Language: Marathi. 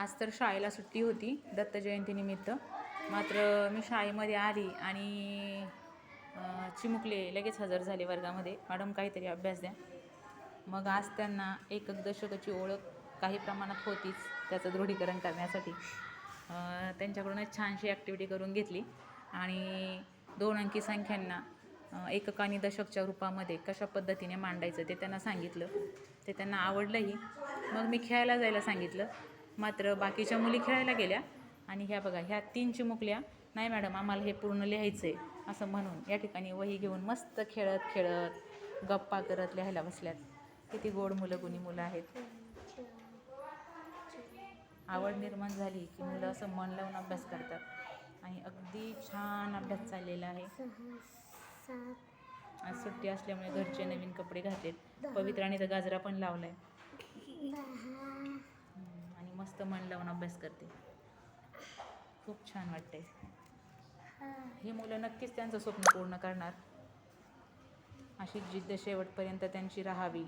आज तर शाळेला सुट्टी होती दत्त जयंतीनिमित्त. मात्र मी शाळेमध्ये आली आणि चिमुकले लगेच हजर झाले वर्गामध्ये. मॅडम काहीतरी अभ्यास द्या. मग आज त्यांना एकक दशकाची ओळख काही प्रमाणात होतीच, त्याचं दृढीकरण करण्यासाठी त्यांच्याकडूनच छानशी ॲक्टिव्हिटी करून घेतली आणि 2 अंकी संख्यांना एकक आणि दशकच्या रूपामध्ये कशा पद्धतीने मांडायचं ते त्यांना सांगितलं. ते त्यांना आवडलंही. मग मी खेळायला जायला सांगितलं. मात्र बाकीच्या मुली खेळायला गेल्या आणि ह्या बघा, ह्या 3 चिमुकल्या नाही मॅडम आम्हाला हे पूर्ण लिहायचं आहे असं म्हणून या ठिकाणी वही घेऊन मस्त खेळत खेळत गप्पा करत लिहायला बसल्यात. किती गोड मुलं आहेत. आवड निर्माण झाली की मुलं असं मन लावून अभ्यास करतात आणि अगदी छान अभ्यास चाललेला आहे. आज सुट्टी असल्यामुळे घरचे नवीन कपडे घातलेत. पवित्राने तर गाजरा पण लावलाय आणि मस्त मन लावून अभ्यास करते. खूप छान वाटतंय. ही मुलं नक्कीच त्यांचं स्वप्न पूर्ण करणार. अशी जिद्द शेवटपर्यंत त्यांची राहावी